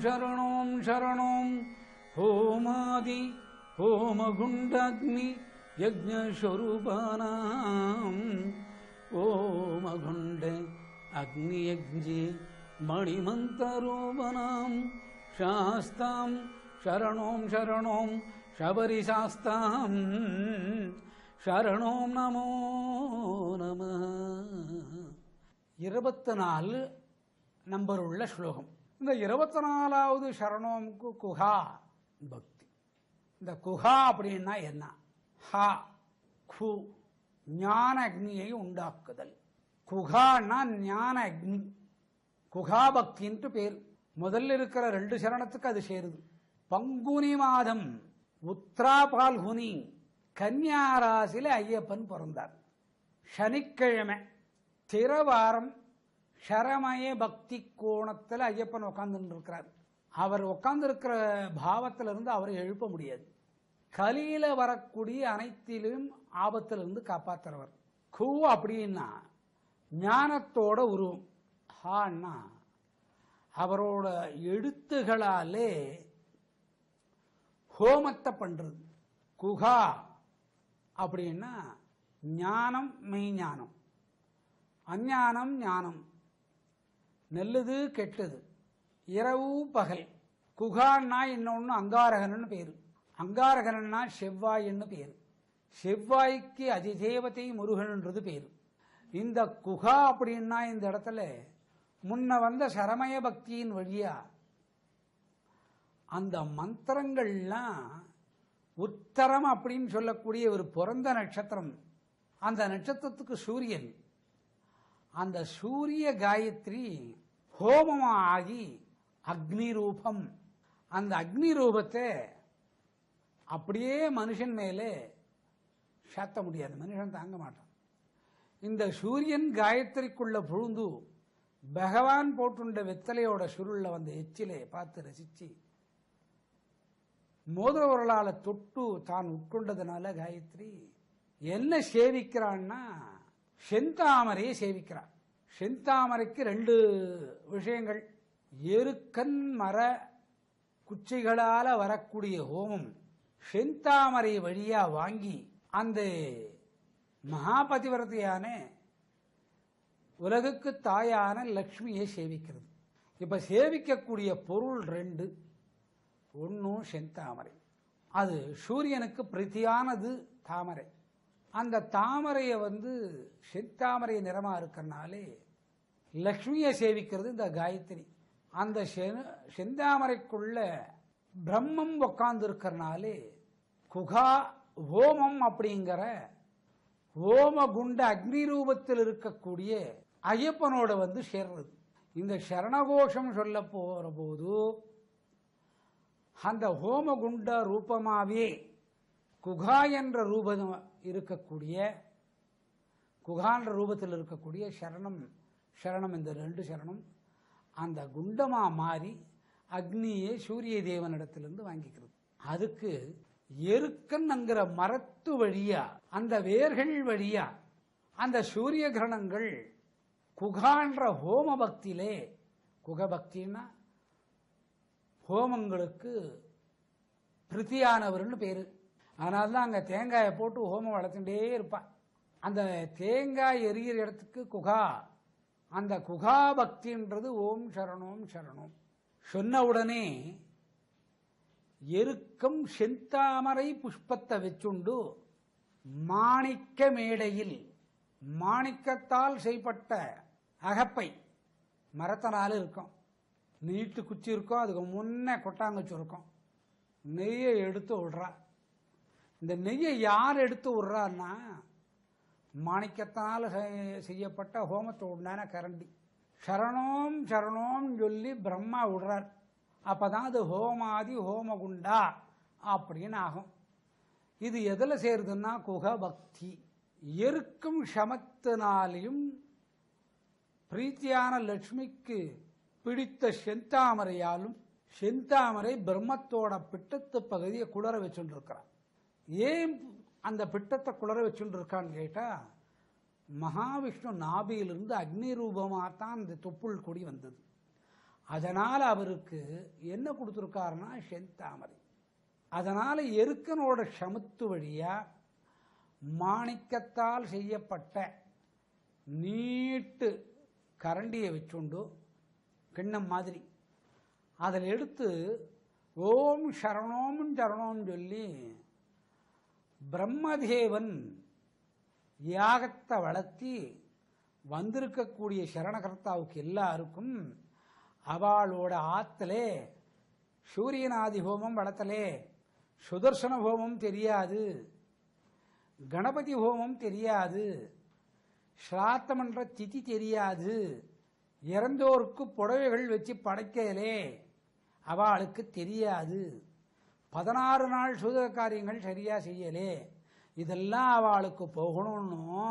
शरणों शरणों होमादि होमगुण्डाग्नि यज्ञस्वरूपाणाम् ओमगुण्डे अग्नियज्ञे मणिमन्त्ररूपाणाम् शास्तां शरणों शरणों शबरिशास्तां शरणों नमो नमः 24 நம்பர் உள்ள ஸ்லோகம். இந்த 24வது சரணோமுக்கு குஹா பக்தி. இந்த குஹா அப்படின்னா என்ன? ஹா கு ஞான அக்னியை உண்டாக்குதல். குஹான்னா ஞான அக்னி. குஹா பக்தின்ட்டு பேர். முதல்ல இருக்கிற 2 சரணத்துக்கு அது சேருது. பங்குனி மாதம் உத்ரா பால்குனி கன்னியாராசில ஐயப்பன் பிறந்தார். சனிக்கிழமை திரவாரம் ஷரமய பக்தி கோணத்தில் ஐயப்பன் உட்கார்ந்து இருக்கிறார். அவர் உட்கார்ந்து இருக்கிற பாவத்திலிருந்து அவரை எழுப்ப முடியாது. கலியில வரக்கூடிய அனைத்திலும் ஆபத்திலிருந்து காப்பாற்றுறவர். கூ அப்படின்னா ஞானத்தோட உருவம். ஹான்னா அவரோட எழுத்துகளாலே ஹோமத்தை பண்றது. குஹா அப்படின்னா ஞானம் மெய்ஞானம், அஞ்ஞானம் ஞானம், நல்லது கெட்டது, இரவு பகல். குகான்னா இன்னொன்னு அங்காரகன் பேரு. அங்காரகன்னா செவ்வாய்ன்னு பேரு. செவ்வாய்க்கு அதிதேவதை முருகன்ன்றது பேரு. இந்த குகா அப்படின்னா இந்த இடத்துல முன்ன வந்த சரமய பக்தியின் வழியா அந்த மந்திரங்கள்லாம் உத்தரம் அப்படின்னு சொல்லக்கூடிய ஒரு பிறந்த நட்சத்திரம். அந்த நட்சத்திரத்துக்கு சூரியன். அந்த சூரிய காயத்ரி ஹோமமாகி அக்னி ரூபம். அந்த அக்னி ரூபத்தை அப்படியே மனுஷன் மேலே சாத்த முடியாது. மனுஷன் தாங்க மாட்டான். இந்த சூரியன் காயத்ரிக்குள்ள புழுந்து பகவான் போட்டுண்ட வெத்தலையோட சுருள்ல வந்த எச்சிலை பார்த்து ரசிச்சு மோதிரவர்களால தொட்டு தான் உட்கொண்டதுனால காயத்ரி என்ன சேவிக்கிறான்னா செந்தாமரையை சேவிக்கிறார். செந்தாமரைக்கு 2 விஷயங்கள். எருக்கன் மர குச்சிகளால வரக்கூடிய ஹோமம் செந்தாமரை வழியா வாங்கி அந்த மகாபதிவிரதையான உலகுக்கு தாயான லக்ஷ்மியை சேவிக்கிறது. இப்ப சேவிக்கக்கூடிய பொருள் 2. ஒன்னு செந்தாமரை. அது சூரியனுக்கு பிரீதியானது தாமரை. அந்த தாமரையை செந்தாமரை நிறமா இருக்கிறனாலே லக்ஷ்மியை சேவிக்கிறது இந்த காயத்ரி. அந்த செந்தாமரைக்குள்ள பிரம்மம் உட்கார்ந்து இருக்கிறனாலே குகா ஹோமம் அப்படிங்கிற ஹோமகுண்ட அக்னி ரூபத்தில் இருக்கக்கூடிய ஐயப்பனோட சேர்றது. இந்த சரணகோஷம் சொல்ல போற போது அந்த ஹோமகுண்ட ரூபமாவே குகா என்ற ரூபம் இருக்கக்கூடிய குகான்ற ரூபத்தில் இருக்கக்கூடிய சரணம் சரணம் இந்த 2 சரணம் அந்த குண்டமா மாறி அக்னியை சூரிய தேவனிடத்திலிருந்து வாங்கிக்கிறது. அதுக்கு எருக்கன்ங்கிற மரத்து வழியா அந்த வேர்கள் வழியா அந்த சூரிய கிரணங்கள் குகான்ற ஹோம பக்தியிலே, குகபக்தின்னா ஹோமங்களுக்கு பிரித்தியானவர்னு பேரு. அதனால்தான் அங்க தேங்காயை போட்டு ஹோமம் வளர்த்துட்டே இருப்பான். அந்த தேங்காய் எரிகிற இடத்துக்கு குகா. அந்த குகா பக்தின்றது ஓம் சரணோம் சரணோம் சொன்ன உடனே எருக்கம் செந்தாமரை புஷ்பத்தை வச்சுண்டு மாணிக்க மேடையில் மாணிக்கத்தால் செய்யப்பட்ட அகப்பை மரத்தினால இருக்கும். நீட்டு குச்சி இருக்கும். அதுக்கு முன்ன கொட்டாங்குச்சி இருக்கும். நெய்யை எடுத்து விடுறா. இந்த நெய்யை யார் எடுத்து விடுறான்னா மாணிக்கத்தால் செய்யப்பட்ட ஹோமத்தை உண்டான கரண்டி. சரணோம் சரணோம் சொல்லி பிரம்மா விடுறார். அப்பதான் அது ஹோமாதி ஹோமகுண்டா அப்படின்னு ஆகும். இது எதுல சேருதுன்னா குக பக்தி. எருக்கும் சமத்தினாலையும் பிரீத்தியான லட்சுமிக்கு பிடித்த செந்தாமரையாலும் செந்தாமரை பிரம்மத்தோட பிட்டத்து பகுதியை குளர வச்சுட்டு இருக்கிறான். ஏன் அந்த பிட்டத்தை குளர வச்சுட்டு இருக்கான்னு கேட்டா மகாவிஷ்ணு நாபியிலிருந்து அக்னி ரூபமாகத்தான் இந்த தொப்புள் கொடி வந்தது. அதனால் அவருக்கு என்ன கொடுத்துருக்காருன்னா செந்தாமரை. அதனால் எருக்கனோட சமுத்து வழியாக மாணிக்கத்தால் செய்யப்பட்ட நீட்டு கரண்டியை வச்சுண்டு கிண்ணம் மாதிரி அதில் எடுத்து ஓம் சரணோம் சரணோம் சொல்லி பிரம்மதேவன் யாகத்தை வளர்த்தி வந்திருக்கக்கூடிய சரணகர்த்தாவுக்கு எல்லாருக்கும் அவளோட ஆத்தலே சூரியநாதி ஹோமம் வளர்த்தலே, சுதர்சன ஹோமம் தெரியாது, கணபதி ஹோமம் தெரியாது, ஸ்ராத்தமன்ற திதி தெரியாது, இறந்தோருக்கு புடவைகள் வச்சு படைக்கலே அவளுக்கு தெரியாது, 16 நாள் சூதக காரியங்கள் சரியா செய்யலே, இதெல்லாம் அவளுக்கு போகணும்னு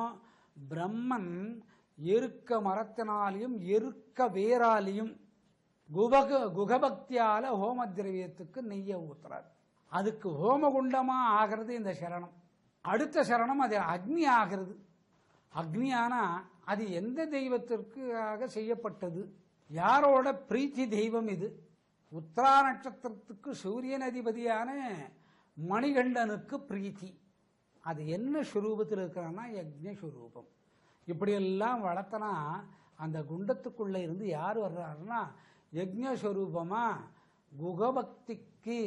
பிரம்மன் எருக்க மரத்தினாலையும் எருக்க வேராலையும் குகபக்தியால ஹோம திரவியத்துக்கு நெய்ய ஊத்துறார். அதுக்கு ஹோமகுண்டமா ஆகிறது இந்த சரணம். அடுத்த சரணம் அது அக்னி ஆகிறது. அக்னியானா அது எந்த தெய்வத்திற்காக செய்யப்பட்டது, யாரோட பிரீத்தி தெய்வம் இது? உத்தரா நட்சத்திரத்துக்கு சூரியன் அதிபதியான மணிகண்டனுக்கு பிரீத்தி. அது என்ன ஸ்வரூபத்தில் இருக்கிறான்னா யக்ஞஸ்வரூபம். இப்படியெல்லாம் வளர்த்தனா அந்த குண்டத்துக்குள்ளே இருந்து யார் வர்றாருன்னா யக்ஞஸ்வரூபமா குகபக்திக்கு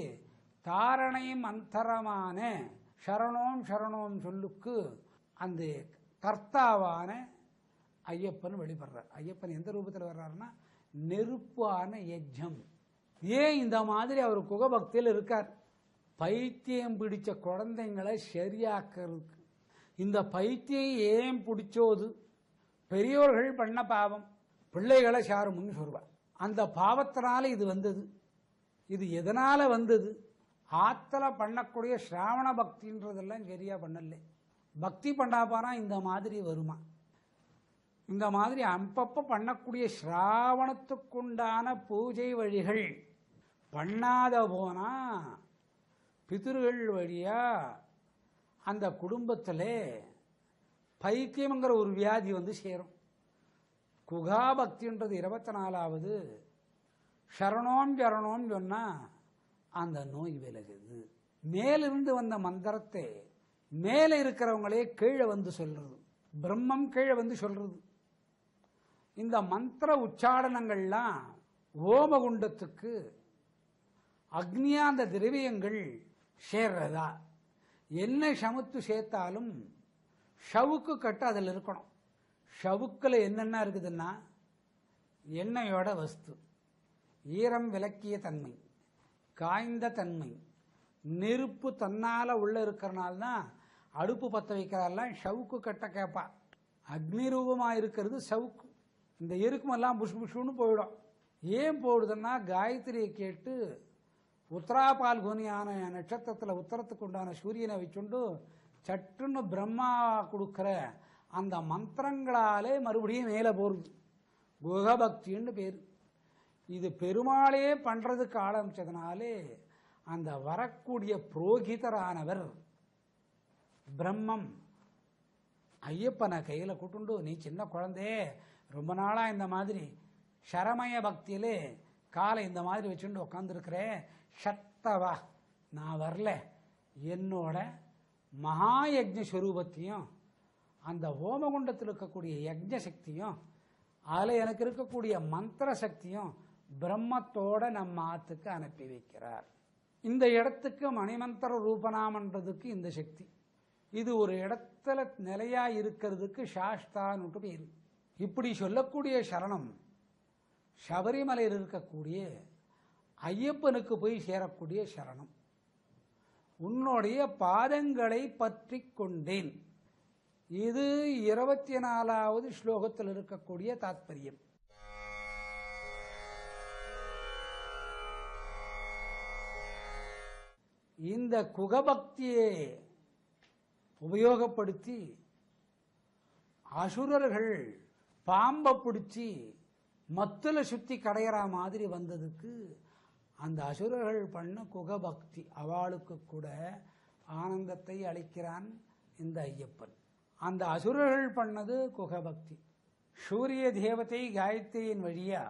தாரணை மந்தரமான சரணோம் சரணோம் சொல்லுக்கு அந்த கர்த்தாவான ஐயப்பன் வெளிப்படுறார். ஐயப்பன் எந்த ரூபத்தில் வர்றாருன்னா நெருப்பான யஜ்ஞம். ஏன் இந்த மாதிரி அவர் குகபக்தியில் இருக்கார்? பைத்தியம் பிடிச்ச குழந்தைங்களை சரியாக்கிறதுக்கு. இந்த பைத்தியம் ஏன் பிடிச்சோது? பெரியோர்கள் பண்ண பாவம், பிள்ளைகளை சாருமுன்னு சொல்வார். அந்த பாவத்தினால இது வந்தது. இது எதனால வந்தது? ஆத்தல பண்ணக்கூடிய ஸ்ராவண பக்தின்றதெல்லாம் சரியா பண்ணல. பக்தி பண்ணாப்பானா இந்த மாதிரி வருமா? இந்த மாதிரி அப்பப்ப பண்ணக்கூடிய ஸ்ராவணத்துக்குண்டான பூஜை வழிகள் பண்ணாத போனா பிதர்கள் வழியா அந்த குடும்பத்தில் பைத்தியம்ங்கிற ஒரு வியாதி வந்து சேரும். குகாபக்தின்றது 24வது சரணோம் சரணோம் சொன்னா அந்த நோய் விலகுது. மேலிருந்து வந்த மந்திரத்தை மேலே இருக்கிறவங்களே கீழே வந்து சொல்றது, பிரம்மம் கீழே வந்து சொல்றது. இந்த மந்திர உச்சாடனங்கள்லாம் ஓமகுண்டத்துக்கு அக்னியா அந்த திரவியங்கள் சேர்றதா? என்ன சமுத்து சேர்த்தாலும் ஷவுக்கு கட்டு அதில் இருக்கணும். ஷவுக்கில் என்னென்ன இருக்குதுன்னா எண்ணெயோட வஸ்து, ஈரம் விலக்கிய தன்மை, காய்ந்த தன்மை, நெருப்பு தன்னால் உள்ளே இருக்கிறனால்தான் அடுப்பு பற்ற வைக்கிறாரெல்லாம் ஷவுக்கு கட்ட கேட்பா. அக்னி ரூபமாக இருக்கிறது சவுக்கு. இந்த எருக்குமெல்லாம் புஷ் புஷ்னு போயிடும். ஏன் போடுதுன்னா காயத்ரியை கேட்டு உத்தராபால்குனியான நட்சத்திரத்தில் உத்தரத்துக்கு உண்டான சூரியனை வச்சுண்டு சட்டுன்னு பிரம்மா கொடுக்குற அந்த மந்திரங்களாலே மறுபடியும் மேலே போகிறது. குகபக்தின்னு பேர். இது பெருமாளே பண்ணுறதுக்கு ஆரம்பித்ததுனாலே அந்த வரக்கூடிய புரோகிதரானவர் பிரம்மம் ஐயப்பனை கையில் கூட்டுண்டு, நீ சின்ன குழந்தையே ரொம்ப நாளாக இந்த மாதிரி சரமய பக்தியிலே காலை இந்த மாதிரி வச்சுட்டு உட்காந்துருக்கிறேன், சத்தவா நான் வரல, என்னோட மகாயஜ்ஞ ஸ்வரூபத்தையும் அந்த ஹோமகுண்டத்தில் இருக்கக்கூடிய யஜ்ஞ சக்தியும் அதில் எனக்கு இருக்கக்கூடிய மந்திர சக்தியும் பிரம்மத்தோட நம்ம ஆத்துக்கு அனுப்பி வைக்கிறார். இந்த இடத்துக்கு மணிமந்திர ரூபனாமன்றதுக்கு இந்த சக்தி. இது ஒரு இடத்துல நிலையா இருக்கிறதுக்கு சாஸ்தான்னு பேர். இப்படி சொல்லக்கூடிய சரணம் சபரிமலையில் இருக்கக்கூடிய ஐயப்பனுக்கு போய் சேரக்கூடிய சரணம். உன்னுடைய பாதங்களை பற்றி கொண்டேன். இது 24வது ஸ்லோகத்தில் இருக்கக்கூடிய தாத்பரியம். இந்த குகபக்தியை உபயோகப்படுத்தி அசுரர்கள் பாம்பை பிடிச்சி மத்துல சுத்தி கடையிற மாதிரி வந்ததுக்கு அந்த அசுரர்கள் பண்ண குகபக்தி அவளுக்கு கூட ஆனந்தத்தை அளிக்கிறான் இந்த ஐயப்பன். அந்த அசுரர்கள் பண்ணது குகபக்தி. சூரிய தேவதை காயத்ரியின் வழியா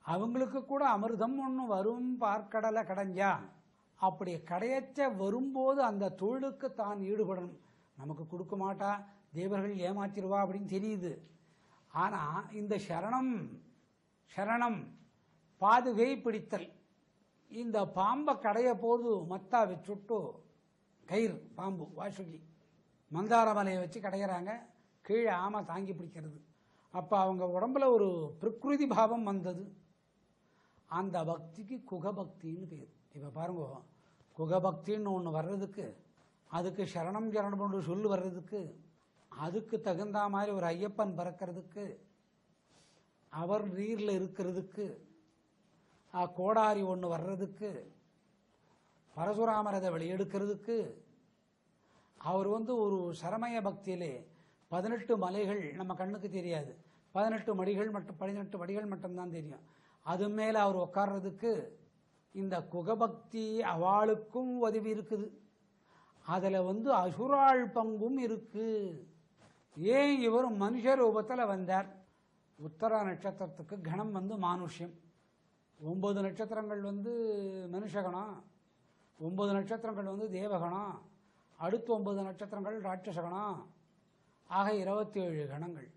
அவங்களுக்கு கூட அமிர்தம் ஒன்று வரும் பார்க்கடலை கடைஞ்சா. அப்படி கடையச்ச வரும்போது அந்த தொழிலுக்கு தான் ஈடுபடணும். நமக்கு கொடுக்க மாட்டா, தேவர்கள் ஏமாற்றிடுவா அப்படின்னு தெரியுது. ஆனால் இந்த சரணம் பாதுகை பிடித்தல், இந்த பாம்பை கடைய போது மத்தா வச்சுட்டு கயிறு பாம்பு வாசுகி மந்தார மலையை வச்சு கடையிறாங்க, கீழே ஆமை தாங்கி பிடிக்கிறது. அப்போ அவங்க உடம்புல ஒரு பிரகிருதி பாவம் வந்தது. அந்த பக்திக்கு குகபக்தின்னு பேர். இப்போ பாருங்க, குகபக்தின்னு ஒன்று வர்றதுக்கு, அதுக்கு சரணம் ஒன்று சொல்லு வர்றதுக்கு, அதுக்கு தகுந்த மாதிரி ஒரு ஐயப்பன் பிறக்கிறதுக்கு, அவர் நீரில் இருக்கிறதுக்கு, கோடாரி ஒன்று வர்றதுக்கு, பரசுராமர் அதை வெளியெடுக்கிறதுக்கு, அவர் ஒரு சரமய பக்தியிலே 18 மலைகள் நம்ம கண்ணுக்கு தெரியாது, 18 மடிகள் மட்டும்தான் தெரியும். அது மேலே அவர் உட்கார்றதுக்கு இந்த குகபக்தி அவளுக்கும் உதவி இருக்குது. அதில் அசுராள் பங்கும் இருக்கு. ஏன் இவர் மனுஷ ரூபத்தில் வந்தார்? உத்தர நட்சத்திரத்துக்கு கணம் மானுஷ்யம். 9 நட்சத்திரங்கள் மனுஷகணம், 9 நட்சத்திரங்கள் தேவகணம், அடுத்த 9 நட்சத்திரங்கள் ராட்சசகணம், ஆக 27 கணங்கள்.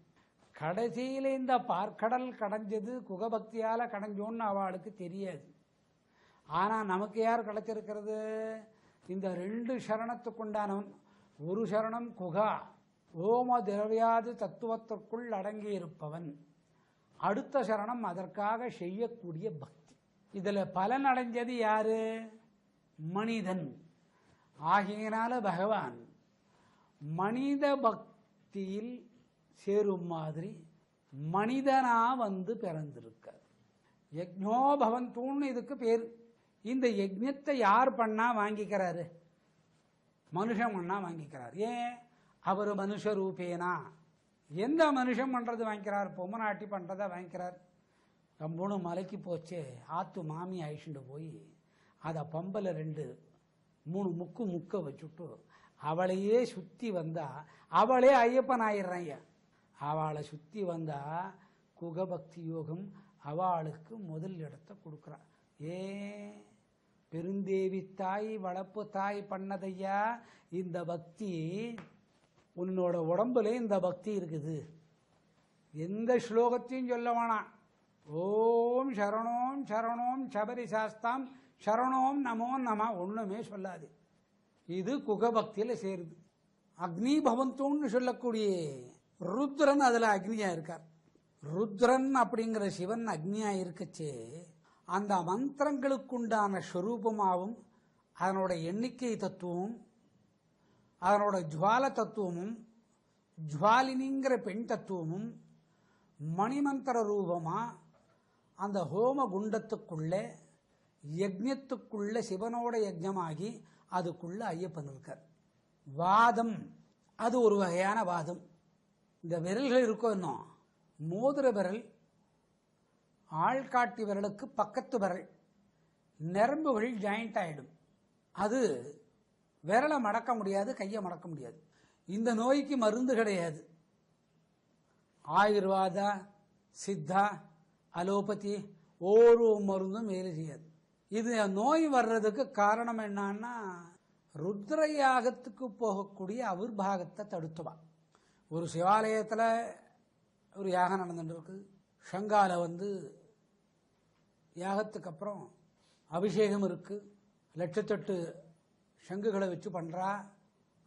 கடைசியில் இந்த பார்க்கடல் கடைஞ்சது குகபக்தியால் கடைஞ்சோன்னு அவளுக்கு தெரியாது. ஆனால் நமக்கு யார் கிடைச்சிருக்கிறது? இந்த 2 சரணத்துக்குண்டானவன். ஒரு சரணம் குகா, ஓம திரவியாது தத்துவத்திற்குள் அடங்கி இருப்பவன். அடுத்த சரணம் அதற்காக செய்யக்கூடிய பக்தி. இதில் பலன் அடைஞ்சது யாரு? மனிதன். ஆகையினால பகவான் மனித பக்தியில் சேரும் மாதிரி மனிதனா பிறந்திருக்கார். யஜ்ஞோ பவந்தூன்னு இதுக்கு பேர். இந்த யஜ்ஞத்தை யார் பண்ணா வாங்கிக்கிறாரு? மனுஷன் பண்ணா வாங்கிக்கிறார். ஏன்? அவர் மனுஷ ரூபேனா. எந்த மனுஷன் பண்றது வாங்கிக்கிறார்? பொம்மநாட்டி பண்றதை வாங்கிக்கிறார். கம்பூணு மலைக்கு போச்சே, ஆத்து மாமி அழிச்சுட்டு போய் அதை பம்பல 2-3 முக்க வச்சுட்டு அவளையே சுத்தி வந்தா அவளே ஐயப்பன் ஆயிடுறாங்க. அவளை சுத்தி வந்தா குகபக்தி யோகம் அவளுக்கு முதல் இடத்தை கொடுக்குறா. பெருந்தேவி தாய் வளர்ப்பு தாய் பண்ணதையா இந்த பக்தி. உன்னோட உடம்புல இந்த பக்தி இருக்குது. எந்த ஸ்லோகத்தையும் சொல்ல வேணாம். ஓம் சரணோம் சரணோம் சபரி சாஸ்தாம் சரணோம் நமோ நம ஒண்ணுமே சொல்லாது. இது குகபக்தியில் சேருது. அக்னி பவந்தோன்னு சொல்லக்கூடிய ருத்ரன் அதுல அக்னியா இருக்கார். ருத்ரன் அப்படிங்கிற சிவன் அக்னியா இருக்கச்சே, அந்த மந்திரங்களுக்குண்டான ஸ்வரூபமாகவும் அதனோட எண்ணிக்கை தத்துவமும் அதனோட ஜுவால தத்துவமும் ஜுவாலினிங்கிற பெண் தத்துவமும் மணிமந்திர ரூபமா அந்த ஹோம குண்டத்துக்குள்ள யஜ்ஞத்துக்குள்ள சிவனோட யஜ்ஞமாகி அதுக்குள்ள ஐயப்பன் இருக்கார். வாதம், அது ஒரு வகையான வாதம். இந்த விரல்கள் இருக்கும், இன்னும் மோதிர விரல், ஆள்காட்டி விரலுக்கு பக்கத்து விரல், நரம்புகள் ஜாயிண்ட் ஆயிடும். அது விரலை மடக்க முடியாது, கையை மடக்க முடியாது. இந்த நோய்க்கு மருந்து கிடையாது. ஆயுர்வேதா, சித்தா, அலோபதி ஒரு மருந்தும் வேலை செய்யாது. இது நோய் வர்றதுக்கு காரணம் என்னன்னா, ருத்ர யாகத்துக்கு போகக்கூடிய அவிர்வாகத்தை தடுத்துவா. ஒரு சிவாலயத்தில் ஒரு யாகம் நடந்துட்டு இருக்கு. ஷங்கால யாகத்துக்கு அப்புறம் அபிஷேகம் இருக்கு. 108 சங்குகளை வச்சு பண்றா.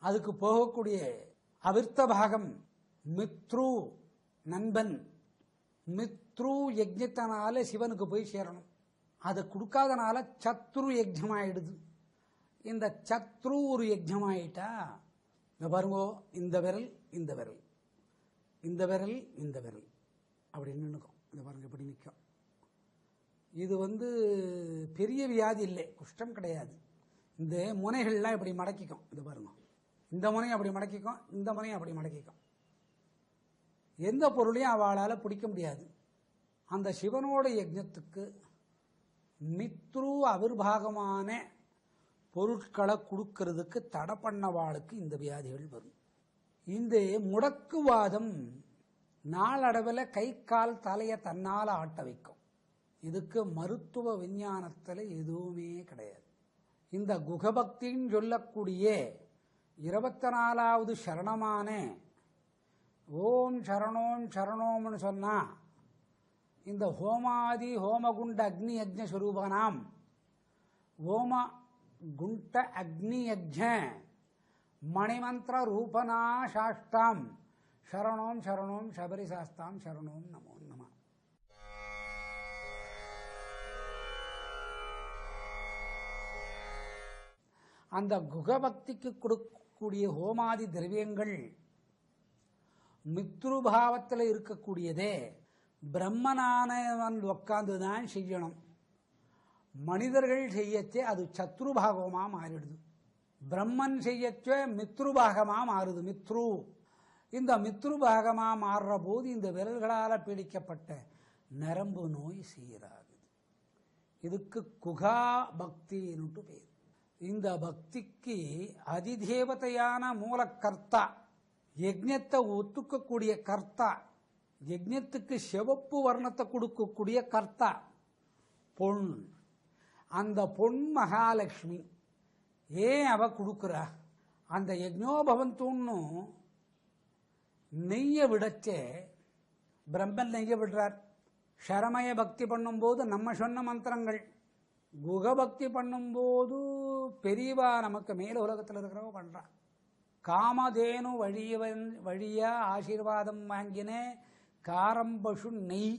அதுக்கு போகக்கூடிய அவிர்த்த பாகம் மித்ரு, நண்பன். மித்ரு யஜ்ஞத்தினால சிவனுக்கு போய் சேரணும். அதை கொடுக்காதனால சத்ரு யஜ்ஞம் ஆயிடுது. இந்த சத்ரு ஒரு யஜ்ஞம் ஆயிட்டா, இந்த பாருங்கோ, இந்த விரல் இந்த விரல், இந்த விரல் இந்த விரல் அப்படின்னு நிற்கும். இந்த பாருங்க இப்படி நிற்கும். இது பெரிய வியாதி இல்லை, குஷ்டம் கிடையாது. இந்த முனைகள்லாம் இப்படி மடக்கிக்கும். இது பாருங்க, இந்த முனையை அப்படி மடக்கிக்கும், இந்த முனையை அப்படி மடக்கிக்கும். எந்த பொருளையும் அவளால் பிடிக்க முடியாது. அந்த சிவனோட யஜ்ஞத்துக்கு மித்ரு அவிர்வாகமான பொருட்களை கொடுக்கறதுக்கு தடை பண்ணவாளுக்கு இந்த வியாதிகள் வரும். இந்த முடக்குவாதம் நாளடைவில் கை கால் தலையை தன்னால் ஆட்ட வைக்கும். இதுக்கு மருத்துவ விஞ்ஞானத்தில் எதுவுமே கிடையாது. இந்த குகபக்தின்னு சொல்லக்கூடிய 24வது சரணமான ஓம் சரணோம் சரணோம்னு சொன்னால் இந்த ஹோமாதி ஹோமகுண்ட அக்னி யஜ்ஞ ஸ்வரூபனாம் ஓம குண்ட அக்னி யஜ்ஞ மணிமந்திர ரூபனா சாஷ்டாம் சரணோம் சரணோம் சபரிசாஸ்தாம் சரணோம் நமோ நம. அந்த குகபக்திக்கு கொடுக்கக்கூடிய ஹோமாதி திரவியங்கள் மித்ருபாவத்தில் இருக்கக்கூடியதே பிரம்மனானவன் உட்கார்ந்து தான் செய்யணும். மனிதர்கள் செய்யச்சே அது சத்ருபாகமாக மாறிடுது. பிரம்மன் செய்யச்சே மித்ருபாகமாக மாறுது. இந்த மித்ருபாகமாக மாறுற போது இந்த விரல்களால் பீடிக்கப்பட்ட நரம்பு நோய் சீராகுது. இதுக்கு குகா பக்தின்னுட்டு பேர். இந்த பக்திக்கு அதிதேவதையான மூலக்கர்த்தா, யஜ்ஞத்தை ஒத்துக்கக்கூடிய கர்த்தா, யஜ்ஞத்துக்கு சிவப்பு வர்ணத்தை கொடுக்கக்கூடிய கர்த்தா பொன். அந்த பொன் மகாலட்சுமி. ஏன் அவ கொடுக்குறா? அந்த யஜ்ஞோபவந்தூன்னு நெய்யை விடச்சே பிரம்மன் நெய்ய விடுறார். ஷரமய பக்தி பண்ணும்போது நம்ம சொன்ன மந்திரங்கள், குகபக்தி பண்ணும்போது பெரியவா நமக்கு மேல உலகத்தில் இருக்கிறவங்க பண்றா. காமதேனு வழியா ஆசீர்வாதம் வாங்கின காரம்பசு நெய்,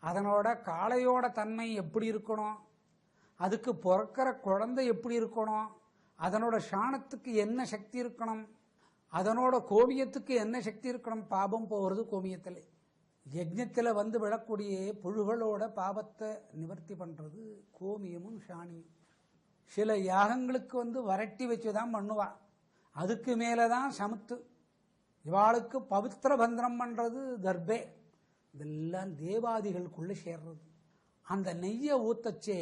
அதனோட காளையோட தன்மை எப்படி இருக்கணும், அதுக்கு பிறக்கிற குழந்தை எப்படி இருக்கணும், அதனோட சாணத்துக்கு என்ன சக்தி இருக்கணும், அதனோட கோமியத்துக்கு என்ன சக்தி இருக்கணும். பாபம் போகிறது கோமியத்தில். யஜ்ஞத்தில் வந்து விழக்கூடிய புழுகளோட பாபத்தை நிவர்த்தி பண்ணுறது கோமியமும் சாணியும். சில யாகங்களுக்கு வந்து வரட்டி வச்சு தான் பண்ணுவா. அதுக்கு மேலே தான் சமுத்து. இவாளுக்கு பவித்திர பந்திரம் பண்ணுறது தர்பே. இதெல்லாம் தேவாதிகளுக்குள்ளே சேர்றது. அந்த நெய்யை ஊத்தச்சே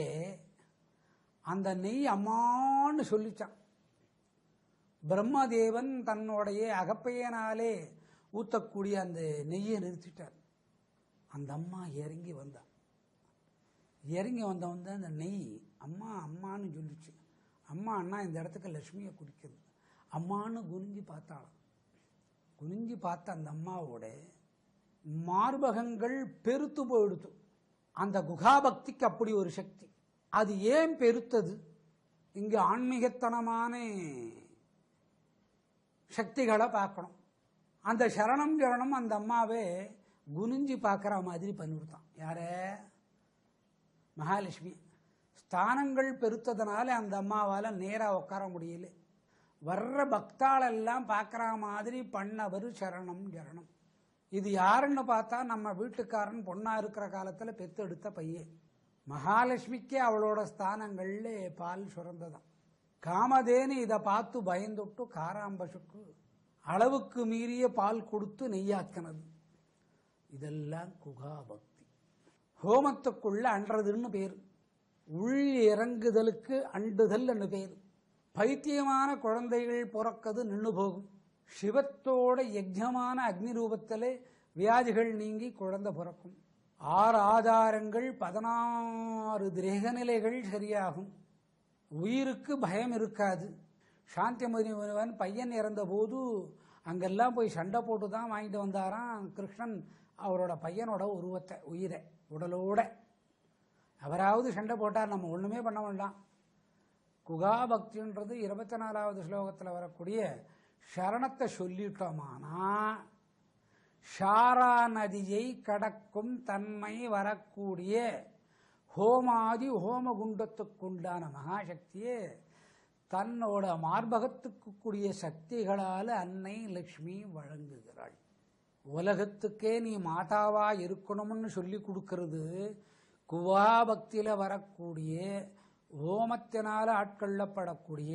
அந்த நெய் அம்மான்னு சொல்லிச்சான். பிரம்மதேவன் தன்னுடைய அகப்பையனாலே ஊற்றக்கூடிய அந்த நெய்யை நிறுத்திட்டார். அந்த அம்மா இறங்கி வந்தான். இறங்கி வந்தவன் அந்த நெய் அம்மா அம்மான்னு சொல்லிச்சு. அம்மா அண்ணா இந்த இடத்துக்கு லட்சுமியை குடிக்கிறது. அம்மான்னு குனிஞ்சு பார்த்தாளாம். குனிஞ்சு பார்த்த அந்த அம்மாவோட மார்பகங்கள் பெருத்து போயிடுத்து. அந்த குகாபக்திக்கு அப்படி ஒரு சக்தி. அது ஏன் பெருத்தது? இங்கே ஆன்மீகத்தனமான சக்திகளை பார்க்கணும். அந்த சரணம் அந்த அம்மாவே குனிஞ்சு பார்க்குற மாதிரி பண்ணிவிடுத்தான். யார? மகாலட்சுமி. ஸ்தானங்கள் பெருத்ததுனால அந்த அம்மாவால் நேராக உட்கார முடியல. வர்ற பக்தாளெல்லாம் பார்க்குற மாதிரி பண்ணவர் சரணம். இது யாருன்னு பார்த்தா நம்ம வீட்டுக்காரன் பொண்ணாக இருக்கிற காலத்தில் பெத்தெடுத்த பையன். மகாலட்சுமிக்கே அவளோட ஸ்தானங்கள்ல பால் சுரந்ததான். காமதேனு இதை பார்த்து பயந்துட்டு காராம்பசுக்கு அளவுக்கு மீறிய பால் கொடுத்து நெய்யாக்கினது. இதெல்லாம் குகாபக்தி. ஹோமத்துக்குள்ள அன்றதுன்னு பேர். உள் இறங்குதலுக்கு அண்டுதல்னு பேர். பைத்தியமான குழந்தைகள் பிறக்கிறது நின்று போகும். சிவத்தோட யஜ்ஞமான அக்னி ரூபத்திலே வியாதிகள் நீங்கி குழந்தை பிறக்கும். 6 ஆதாரங்கள் 16 திரேகநிலைகள் சரியாகும். உயிருக்கு பயம் இருக்காது. சாந்தி முனிவன் பையன் இறந்த போது அங்கெல்லாம் போய் சண்டை போட்டு தான் வாங்கிட்டு வந்தாராம் கிருஷ்ணன் அவரோட பையனோட உருவத்தை, உயிரை, உடலோட. அவராவது சண்டை போட்டார், நம்ம ஒன்றுமே பண்ண வேண்டாம். குகாபக்தின்றது 24வது ஸ்லோகத்தில் வரக்கூடிய சரணத்தை சொல்லிட்டோமானா ஷாரா நதியை கடக்கும் தன்மை வரக்கூடிய ஹோமாதி ஹோமகுண்டத்துக்குண்டான மகாசக்தியே தன்னோட மார்பகத்துக்கு கூடிய சக்திகளால் அன்னை லக்ஷ்மி வழங்குகிறாள். உலகத்துக்கே நீ மாதாவா இருக்கணும்னு சொல்லி கொடுக்கறது குவாபக்தியில் வரக்கூடிய ஓமத்தினால் ஆட்கொள்ளப்படக்கூடிய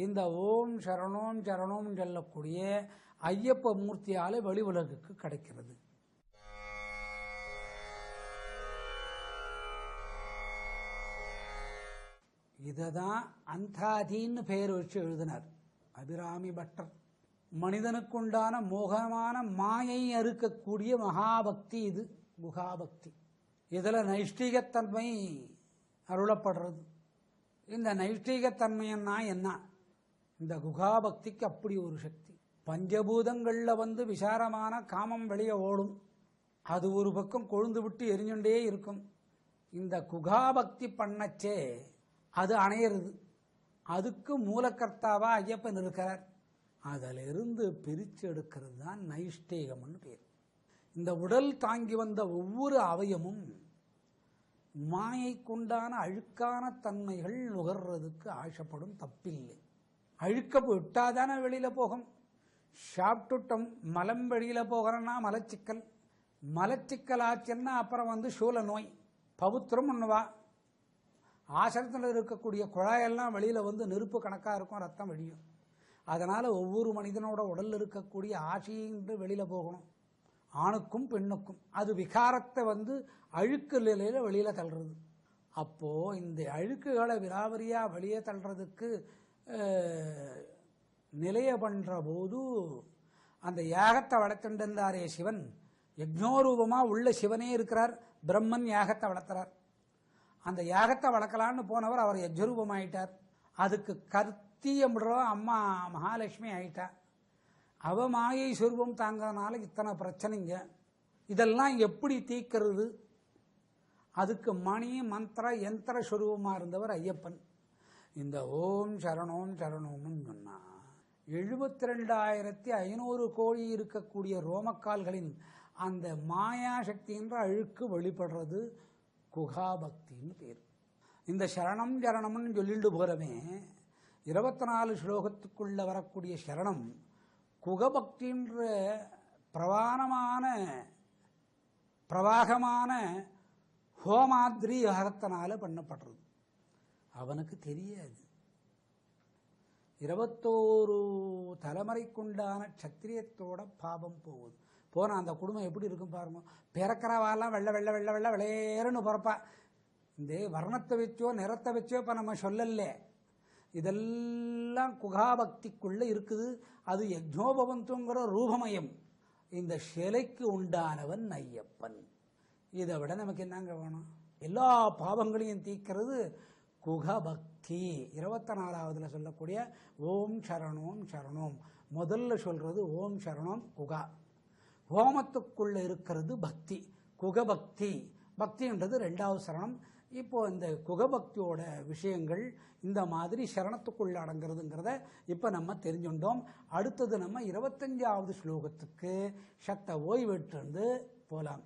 இந்த ஓம் சரணோம் சரணோம் சொல்லக்கூடிய ஐயப்ப மூர்த்தியால் வெளி உலகுக்கு கிடைக்கிறது. இதை தான் அந்தாதின்னு பெயர் வச்சு எழுதினார் அபிராமி பட்டர். மனிதனுக்குண்டான மோகமான மாயை அறுக்கக்கூடிய மகாபக்தி இது குகாபக்தி. இதில் நைஷ்டிகத்தன்மை அருளப்படுறது. இந்த நைஷ்டிகத்தன்மைன்னா என்ன? இந்த குகாபக்திக்கு அப்படி ஒரு சக்தி. பஞ்சபூதங்களில் விசாரமான காமம் வெளியே ஓடும், அது ஒரு பக்கம் கொழுந்து விட்டு எரிஞ்சுட்டே இருக்கும். இந்த குகாபக்தி பண்ணச்சே அது அணையிறது. அதுக்கு மூலக்கர்த்தாவா ஐயப்பன் இருக்கிறார். அதிலிருந்து பிரித்து எடுக்கிறது தான் நைஷ்டேகம்னு பேர். இந்த உடல் தாங்கி வந்த ஒவ்வொரு அவயமும் மாயைக்குண்டான அழுக்கான தன்மைகள் நுகர்றதுக்கு ஆசைப்படும், தப்பில்லை. அழுக்க விட்டாதானே வெளியில் போகும். சாப்பிட்டுட்டோம், மலம் வெளியில் போகிறோன்னா மலச்சிக்கல், மலச்சிக்கல் ஆச்சுன்னா அப்புறம் சூல நோய், பவுத்திரம் ஒன்றுவா. ஆசிரத்தில் இருக்கக்கூடிய குழாயெல்லாம் வெளியில் நெருப்பு கணக்காக இருக்கும், ரத்தம் வெளியும். அதனால் ஒவ்வொரு மனிதனோட உடலில் இருக்கக்கூடிய ஆசையின்றி வெளியில் போகணும், ஆணுக்கும் பெண்ணுக்கும். அது விகாரத்தை அழுக்கு நிலையில் வெளியில் தள்ளுறது. அப்போது இந்த அழுக்குகளை விலாவரியாக வெளியே தள்ளுறதுக்கு நிலைய பண்ணுற போது அந்த யாகத்தை வளர்த்துண்டிருந்தாரே சிவன், யஜ்ஞோரூபமாக உள்ள சிவனே இருக்கிறார். பிரம்மன் யாகத்தை வளர்த்துறார். அந்த யாகத்தை வளர்க்கலான்னு போனவர் அவர் யஜ்ஞரூபமாயிட்டார். அதுக்கு கர்த்தியம்ன்ற அம்மா மகாலட்சுமி ஆயிட்டா. அவ மாயை சுரூபம் தாங்கிறதுனால இத்தனை பிரச்சனைங்க. இதெல்லாம் எப்படி தீக்கிறது? அதுக்கு மணி மந்திர யந்திர சுரூபமாக இருந்தவர் ஐயப்பன். இந்த ஓம் சரணோம் சரணோம்னு சொன்னால் 72,500 கோடி இருக்கக்கூடிய ரோமக்கால்களின் அந்த மாயா சக்தின்ற அழுக்கு வெளிப்படுறது குகாபக்தின்னு பேர். இந்த சரணம் சரணம்னு சொல்லிட்டு போகிறமே 24 ஸ்லோகத்துக்குள்ள வரக்கூடிய சரணம் குகபக்தின்ற பிரவாகமான ஹோமாத்ரி யாகத்தினால பண்ணப்படுறது. அவனுக்கு தெரியாது. 21 தலைமுறைக்குண்டான சத்திரியத்தோட பாபம் போகுது. போனால் அந்த குடும்பம் எப்படி இருக்கும் பாருங்க. பிறக்கிறவாலாம் வெள்ளை வெள்ளை வெள்ளை வெள்ளை விளையேறுன்னு பிறப்பா. இந்த வர்ணத்தை வச்சோ நிறத்தை வச்சோ இப்போ நம்ம சொல்லல. இதெல்லாம் குகாபக்திக்குள்ளே இருக்குது. அது யஜ்ஞோபவந்துங்கிற ரூபமயம். இந்த சிலைக்கு உண்டானவன் ஐயப்பன். இதை விட நமக்கு என்னங்க வேணும்? எல்லா பாவங்களையும் தீக்கிறது குகபக்தி. 24வதுல சொல்லக்கூடிய ஓம் சரணோம் சரணோம். முதல்ல சொல்றது ஓம் சரணோம் குகா. ஹோமத்துக்குள்ள இருக்கிறது பக்தி, குகபக்தி. பக்தின்றது 2வது சரணம். இப்போ இந்த குகபக்தியோட விஷயங்கள் இந்த மாதிரி சரணத்துக்குள்ள அடங்கிறதுங்கிறத இப்போ நம்ம தெரிஞ்சுட்டோம். அடுத்தது நம்ம 25வது ஸ்லோகத்துக்கு சத்த ஓய்வெட்டு போகலாம்.